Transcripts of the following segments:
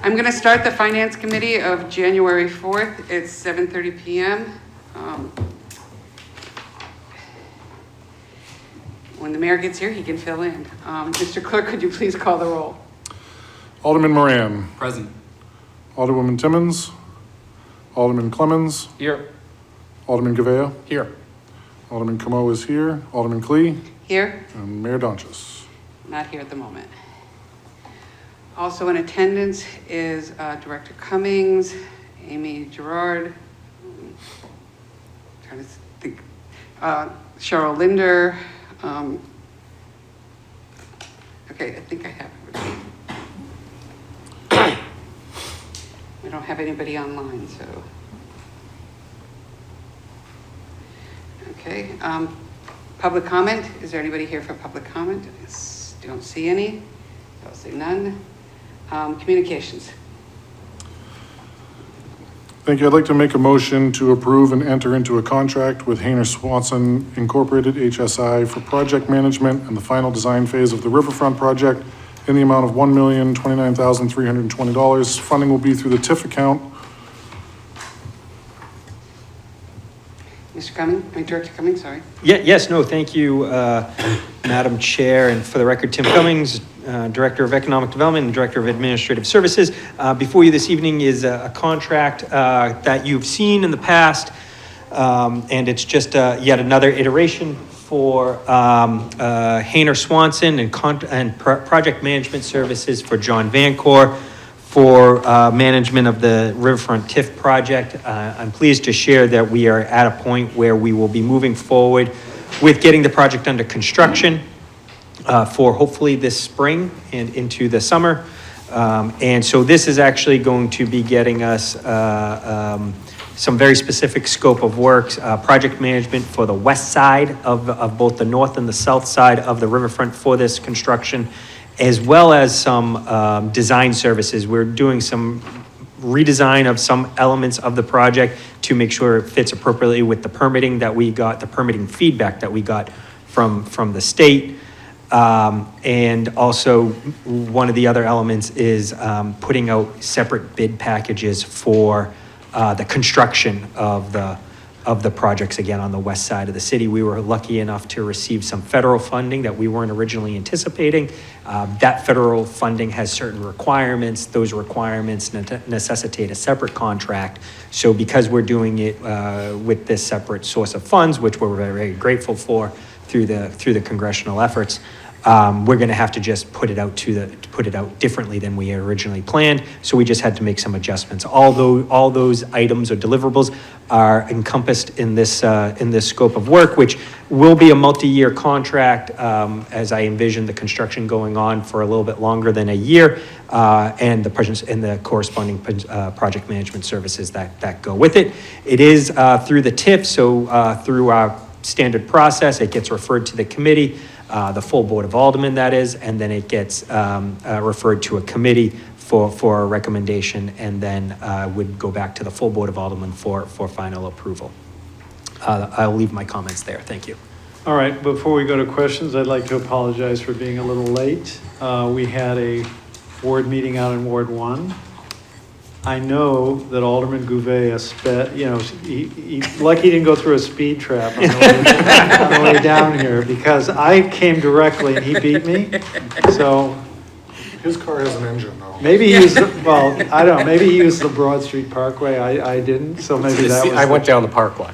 I'm going to start the Finance Committee of January 4th. It's 7:30 p.m. When the mayor gets here, he can fill in. Mr. Clerk, could you please call the roll? Alderman Moran. Present. Alderwoman Timmons. Alderman Clemmons. Here. Alderman GOV. Here. Alderman Como is here. Alderman Klee. Here? And Mayor Donches. Not here at the moment. Also in attendance is Director Cummings, Amy Gerard, trying to think, Cheryl Linder. Okay, I think I have everybody. We don't have anybody online, so. Okay, public comment. Is there anybody here for public comment? Don't see any. I'll say none. Communications. Thank you. I'd like to make a motion to approve and enter into a contract with Hayner Swanson Incorporated, HSI, for project management and the final design phase of the Riverfront project in the amount of $1,029,320. Funding will be through the TIF account. Mr. Cummings, Director Cummings, sorry. Yes, no, thank you, Madam Chair. And for the record, Tim Cummings, Director of Economic Development and Director of Administrative Services. Before you this evening is a contract that you've seen in the past, and it's just yet another iteration for Hayner Swanson and project management services for John Vancor for management of the Riverfront TIF project. I'm pleased to share that we are at a point where we will be moving forward with getting the project under construction for hopefully this spring and into the summer. And so this is actually going to be getting us some very specific scope of works, project management for the west side of both the north and the south side of the riverfront for this construction, as well as some design services. We're doing some redesign of some elements of the project to make sure it fits appropriately with the permitting that we got, the permitting feedback that we got from the state. And also one of the other elements is putting out separate bid packages for the construction of the projects, again, on the west side of the city. We were lucky enough to receive some federal funding that we weren't originally anticipating. That federal funding has certain requirements. Those requirements necessitate a separate contract. So because we're doing it with this separate source of funds, which we're very, very grateful for through the congressional efforts, we're going to have to just put it out differently than we originally planned. So we just had to make some adjustments. Although all those items or deliverables are encompassed in this scope of work, which will be a multi-year contract, as I envision the construction going on for a little bit longer than a year, and the corresponding project management services that go with it. It is through the TIF, so through our standard process, it gets referred to the committee. The full Board of Aldermen, that is, and then it gets referred to a committee for a recommendation, and then would go back to the full Board of Aldermen for final approval. I'll leave my comments there. Thank you. All right, before we go to questions, I'd like to apologize for being a little late. We had a ward meeting out in Ward 1. I know that Alderman Gouveia lucky he didn't go through a speed trap on the way down here, because I came directly and he beat me. So His car has an engine, though. maybe he used, I don't know, maybe he used the Broad Street Parkway. I didn't, so maybe that was. I went down the Parkway.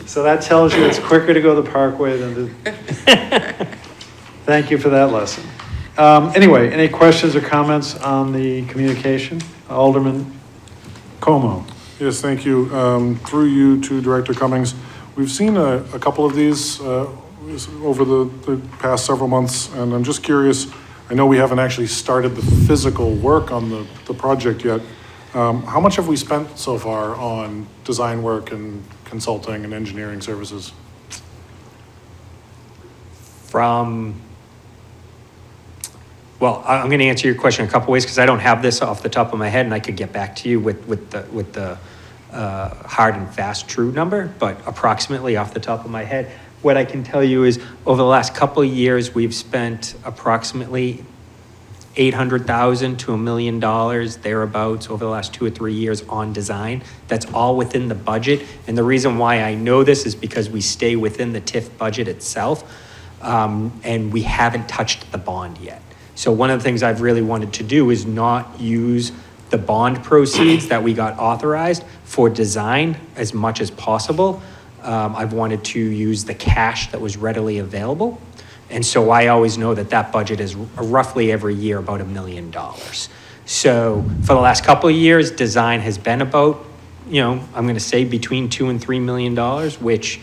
So that tells you it's quicker to go the Parkway than to. Thank you for that lesson. Anyway, any questions or comments on the communication? Alderman Como. Yes, thank you. Through you to Director Cummings. We've seen a couple of these over the past several months, and I'm just curious, I know we haven't actually started the physical work on the project yet. How much have we spent so far on design work and consulting and engineering services? Well, I'm going to answer your question a couple ways because I don't have this off the top of my head, and I could get back to you with the hard and fast true number, but approximately off the top of my head, what I can tell you is over the last couple of years, we've spent approximately $800,000 to $1 million thereabouts over the last 2 or 3 years on design. That's all within the budget. And the reason why I know this is because we stay within the TIF budget itself, and we haven't touched the bond yet. So one of the things I've really wanted to do is not use the bond proceeds that we got authorized for design as much as possible. I've wanted to use the cash that was readily available. And so I always know that that budget is roughly every year about $1 million. So for the last couple of years, design has been about, I'm going to say between $2 and $3 million, which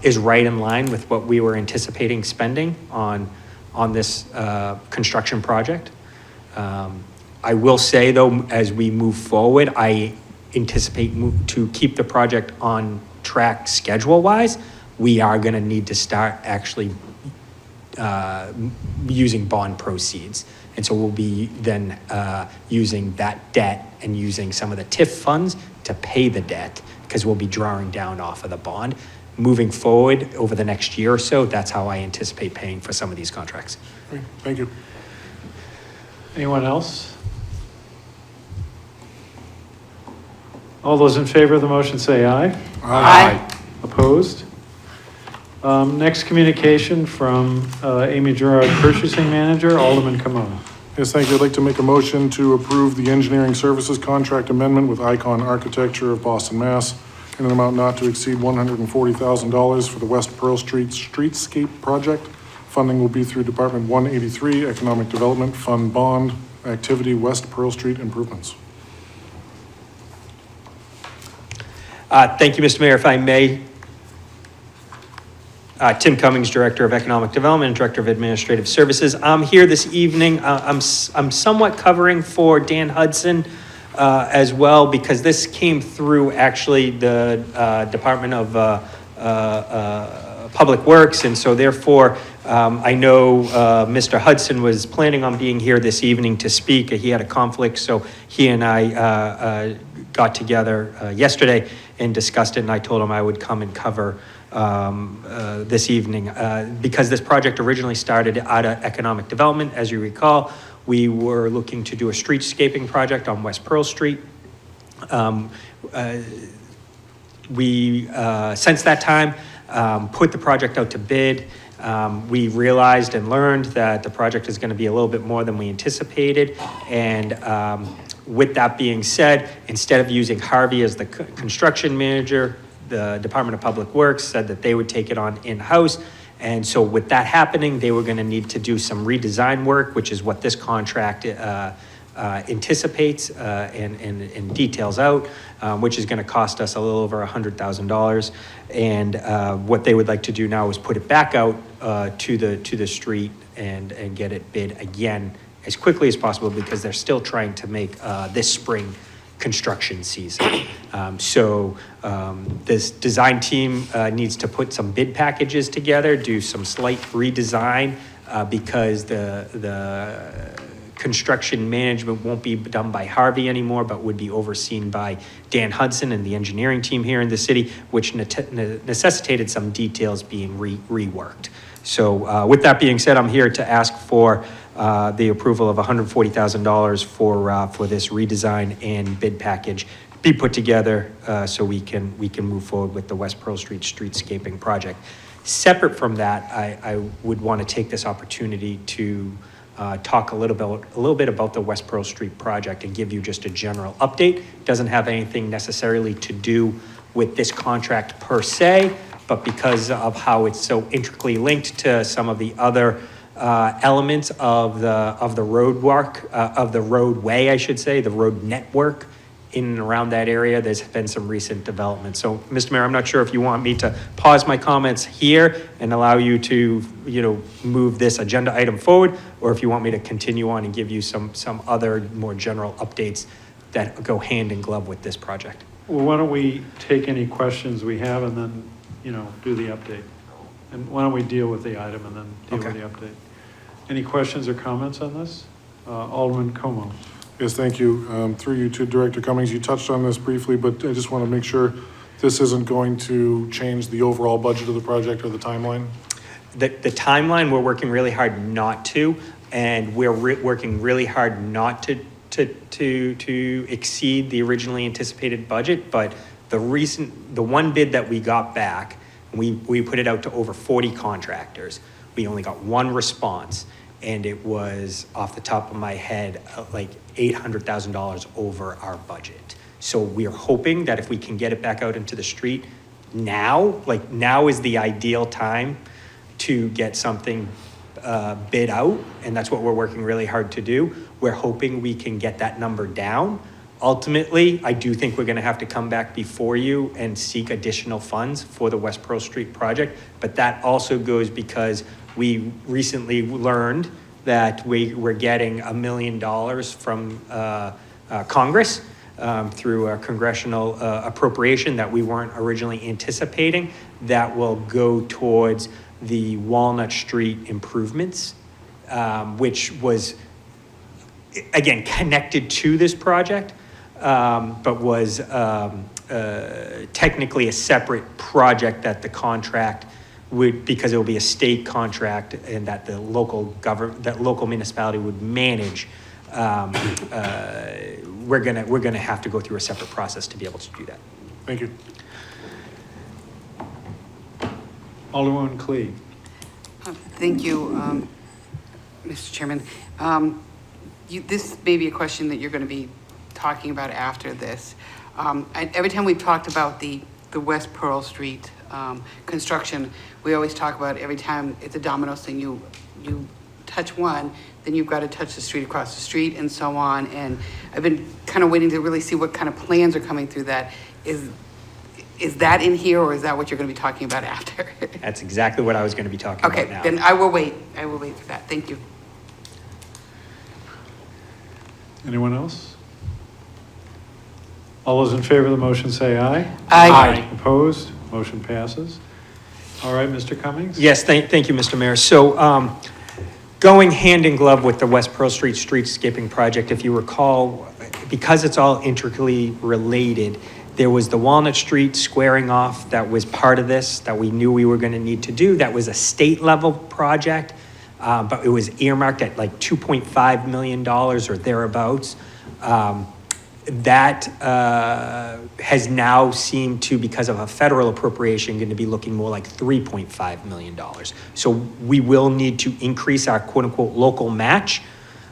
is right in line with what we were anticipating spending on this construction project. I will say though, as we move forward, I anticipate to keep the project on track schedule-wise. We are going to need to start actually using bond proceeds. And so we'll be then using that debt and using some of the TIF funds to pay the debt, because we'll be drawing down off of the bond. Moving forward over the next year or so, that's how I anticipate paying for some of these contracts. Great. Thank you. Anyone else? All those in favor of the motion say aye. Aye. Opposed? Next communication from Amy Gerard, Purchasing Manager, Alderman Camone. Yes, thank you. I'd like to make a motion to approve the engineering services contract amendment with Icon Architecture of Boston, Mass. in an amount not to exceed $140,000 for the West Pearl Street Streetscape Project. Funding will be through Department 183, Economic Development Fund Bond, Activity West Pearl Street Improvements. Thank you, Mr. Mayor. If I may, Tim Cummings, Director of Economic Development and Director of Administrative Services. I'm here this evening. I'm somewhat covering for Dan Hudson as well, because this came through actually the Department of Public Works, and so therefore I know Mr. Hudson was planning on being here this evening to speak. He had a conflict, so he and I got together yesterday and discussed it, and I told him I would come and cover this evening. Because this project originally started out of economic development, as you recall, we were looking to do a streetscaping project on West Pearl Street. We, since that time, put the project out to bid. We realized and learned that the project is going to be a little bit more than we anticipated, and with that being said, instead of using Harvey as the construction manager, the Department of Public Works said that they would take it on in-house. And so with that happening, they were going to need to do some redesign work, which is what this contract anticipates and details out, which is going to cost us a little over $100,000. And what they would like to do now is put it back out to the street and get it bid again as quickly as possible, because they're still trying to make this spring construction season. This design team needs to put some bid packages together, do some slight redesign, because the construction management won't be done by Harvey anymore, but would be overseen by Dan Hudson and the engineering team here in the city, which necessitated some details being reworked. So with that being said, I'm here to ask for the approval of $140,000 for this redesign and bid package be put together so we can move forward with the West Pearl Street streetscaping project. Separate from that, I would want to take this opportunity to talk a little bit about the West Pearl Street project and give you just a general update. Doesn't have anything necessarily to do with this contract per se, but because of how it's so intricately linked to some of the other elements of the road work, of the roadway, I should say, the road network in and around that area, there's been some recent development. So, Mr. Mayor, I'm not sure if you want me to pause my comments here and allow you to, move this agenda item forward, or if you want me to continue on and give you some other more general updates that go hand in glove with this project. Well, why don't we take any questions we have and then, do the update? And why don't we deal with the item and then deal with the update? Any questions or comments on this? Alderman Como. Yes, thank you. Through you to Director Cummings, you touched on this briefly, but I just want to make sure this isn't going to change the overall budget of the project or the timeline? The timeline, we're working really hard not to. and we're working really hard not to exceed the originally anticipated budget, but the one bid that we got back, we put it out to over 40 contractors. We only got one response, and it was, off the top of my head, like $800,000 over our budget. So we are hoping that if we can get it back out into the street now, like now is the ideal time to get something bid out, and that's what we're working really hard to do. We're hoping we can get that number down. Ultimately, I do think we're going to have to come back before you and seek additional funds for the West Pearl Street project, but that also goes because we recently learned that we're getting $1 million from Congress through a congressional appropriation that we weren't originally anticipating, that will go towards the Walnut Street improvements, which was, again, connected to this project, but was technically a separate project that the contract would, because it will be a state contract and that the local municipality would manage. We're gonna have to go through a separate process to be able to do that. Thank you. Alderwoman Clee. Thank you, Mr. Chairman. This may be a question that you're going to be talking about after this. Every time we've talked about the West Pearl Street construction, we always talk about every time it's a dominoes thing. You touch one, then you've got to touch the street across the street and so on. And I've been kind of waiting to really see what kind of plans are coming through that. Is that in here, or is that what you're going to be talking about after? That's exactly what I was going to be talking about now. Okay, then I will wait. I will wait for that. Thank you. Anyone else? All those in favor of the motion say aye. Aye. Opposed? Motion passes. All right, Mr. Cummings? Yes, thank you, Mr. Mayor. So going hand in glove with the West Pearl Street streetscaping project, if you recall, because it's all intricately related, there was the Walnut Street squaring off that was part of this that we knew we were going to need to do. That was a state level project, but it was earmarked at like $2.5 million or thereabouts. That has now seemed to, because of a federal appropriation, going to be looking more like $3.5 million. So we will need to increase our quote unquote local match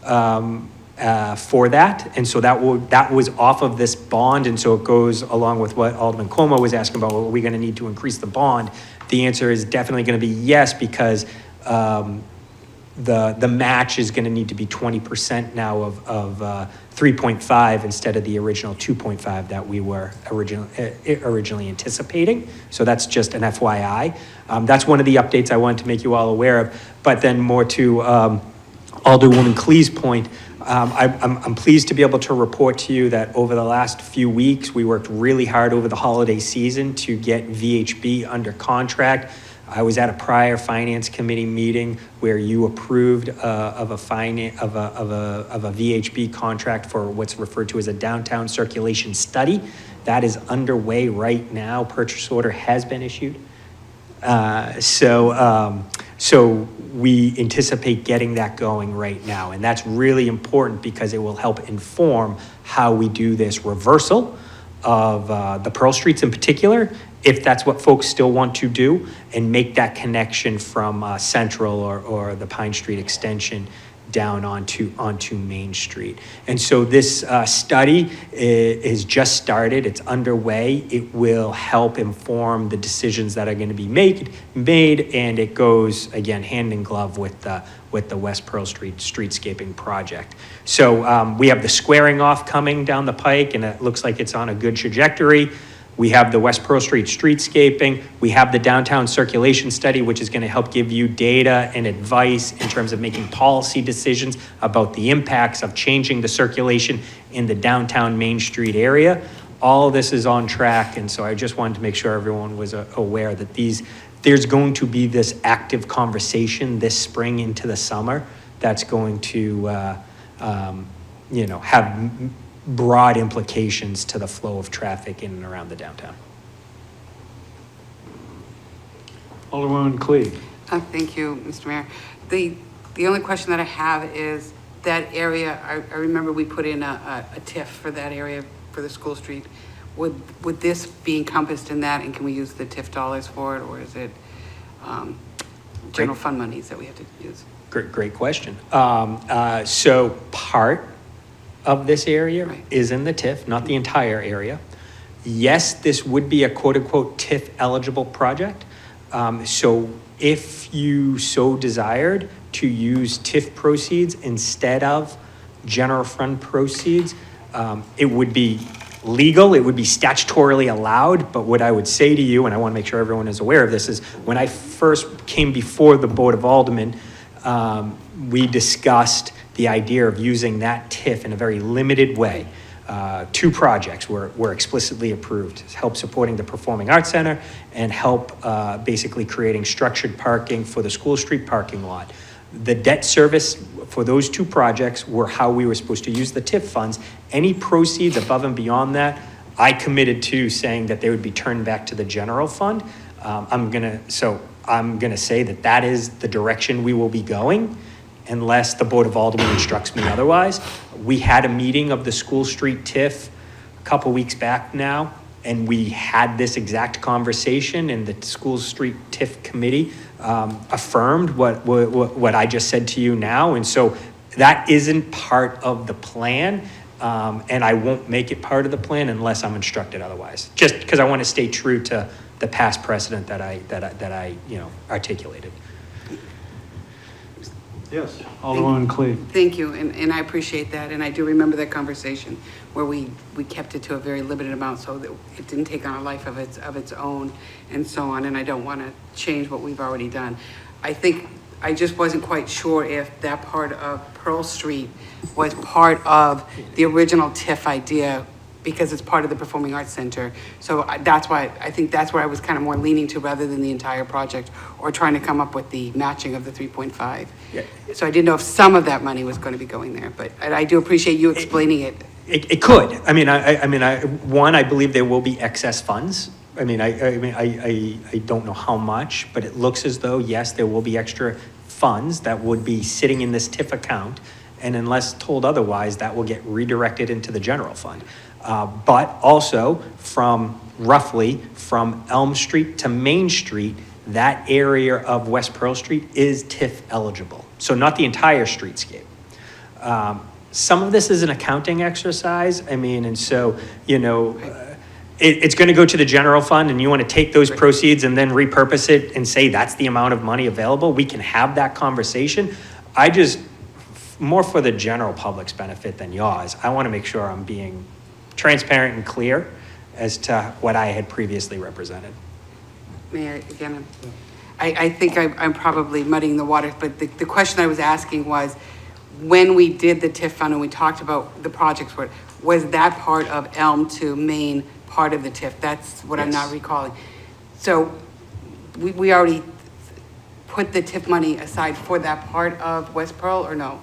for that. And so that was off of this bond. And so it goes along with what Alderman Como was asking about, well, are we going to need to increase the bond? The answer is definitely going to be yes, because the match is going to need to be 20% now of 3.5 instead of the original 2.5 that we were originally anticipating. So that's just an FYI. That's one of the updates I wanted to make you all aware of. But then more to Alderwoman Clee's point, I'm pleased to be able to report to you that over the last few weeks, we worked really hard over the holiday season to get VHB under contract. I was at a prior finance committee meeting where you approved of a VHB contract for what's referred to as a downtown circulation study. That is underway right now. Purchase order has been issued. So we anticipate getting that going right now. And that's really important because it will help inform how we do this reversal of the Pearl Streets in particular, if that's what folks still want to do, and make that connection from Central or the Pine Street extension down onto Main Street. And so this study is just started. It's underway. It will help inform the decisions that are going to be made, and it goes, again, hand in glove with the West Pearl Street streetscaping project. So we have the squaring off coming down the pike, and it looks like it's on a good trajectory. We have the West Pearl Street streetscaping. We have the downtown circulation study, which is going to help give you data and advice in terms of making policy decisions about the impacts of changing the circulation in the downtown Main Street area. All of this is on track, and so I just wanted to make sure everyone was aware that there's going to be this active conversation this spring into the summer that's going to have broad implications to the flow of traffic in and around the downtown. Alderwoman Clee. Thank you, Mr. Mayor. The only question that I have is that area, I remember we put in a TIF for that area for the School Street. Would this be encompassed in that, and can we use the TIF dollars for it, or is it general fund monies that we have to use? Great question. So part of this area Right. is in the TIF, not the entire area. Yes, this would be a quote-unquote TIF eligible project. So if you so desired to use TIF proceeds instead of general fund proceeds, it would be legal, it would be statutorily allowed, but what I would say to you, and I want to make sure everyone is aware of this, is when I first came before the Board of Aldermen, we discussed the idea of using that TIF in a very limited way. Two projects were explicitly approved, help supporting the Performing Arts Center and help basically creating structured parking for the School Street parking lot. The debt service for those two projects were how we were supposed to use the TIF funds. Any proceeds above and beyond that, I committed to saying that they would be turned back to the general fund. I'm gonna say that is the direction we will be going, unless the Board of Aldermen instructs me otherwise. We had a meeting of the School Street TIF a couple weeks back now, and we had this exact conversation, and the School Street TIF committee affirmed what I just said to you now. And so that isn't part of the plan, and I won't make it part of the plan unless I'm instructed otherwise, just because I want to stay true to the past precedent that I articulated. Yes, Alderwoman Cleve. Thank you, and I appreciate that, and I do remember that conversation where we kept it to a very limited amount so that it didn't take on a life of its own and so on, and I don't want to change what we've already done. I think, I just wasn't quite sure if that part of Pearl Street was part of the original TIF idea, because it's part of the Performing Arts Center. So that's why, I think that's where I was kind of more leaning to, rather than the entire project, or trying to come up with the matching of the 3.5. Yeah. So I didn't know if some of that money was going to be going there, but I do appreciate you explaining it. It could. I believe there will be excess funds. I don't know how much, but it looks as though, yes, there will be extra funds that would be sitting in this TIF account, and unless told otherwise, that will get redirected into the general fund. But also from Elm Street to Main Street, that area of West Pearl Street is TIF eligible. So not the entire streetscape. Some of this is an accounting exercise. It's going to go to the general fund, and you want to take those proceeds and then repurpose it and say that's the amount of money available. We can have that conversation. More for the general public's benefit than yours, I want to make sure I'm being transparent and clear as to what I had previously represented. May I, again, I think I'm probably muddying the waters, but the question I was asking was, when we did the TIF fund and we talked about the projects, was that part of Elm to Main part of the TIF? That's what I'm not recalling. So we already put the TIF money aside for that part of West Pearl, or no?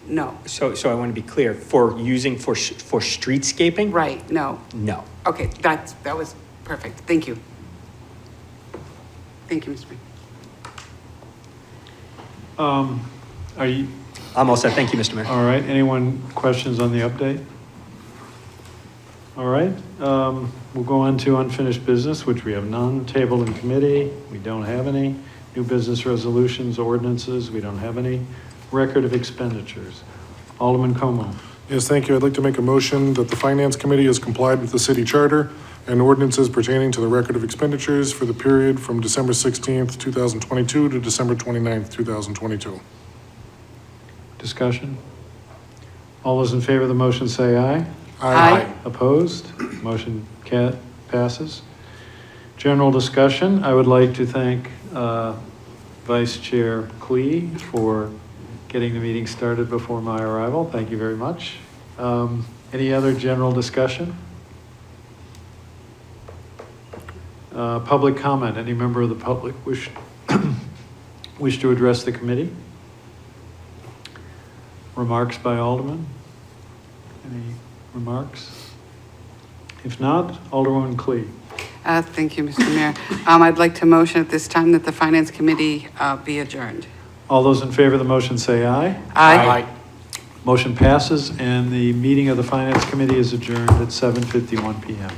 No. So I want to be clear, for streetscaping? Right, no. No. Okay, that was perfect. Thank you. Thank you, Mr. Mayor. Are you, I'm all set. Thank you, Mr. Mayor. all right, anyone questions on the update? All right, we'll go on to unfinished business, which we have none. Table in committee, we don't have any. New business resolutions, ordinances, we don't have any. Record of expenditures. Alderman Como. Yes, thank you. I'd like to make a motion that the Finance Committee has complied with the city charter and ordinances pertaining to the record of expenditures for the period from December 16th, 2022 to December 29th, 2022. Discussion? All those in favor of the motion say aye. Aye. Opposed? Motion passes. General discussion. I would like to thank Vice Chair Klee for getting the meeting started before my arrival. Thank you very much. Any other general discussion? Public comment. Any member of the public wish to address the committee? Remarks by Alderman? Any remarks? If not, Alderwoman Klee. Thank you, Mr. Mayor. I'd like to motion at this time that the Finance Committee be adjourned. All those in favor of the motion say aye. Aye. Motion passes, and the meeting of the Finance Committee is adjourned at 7:51 PM.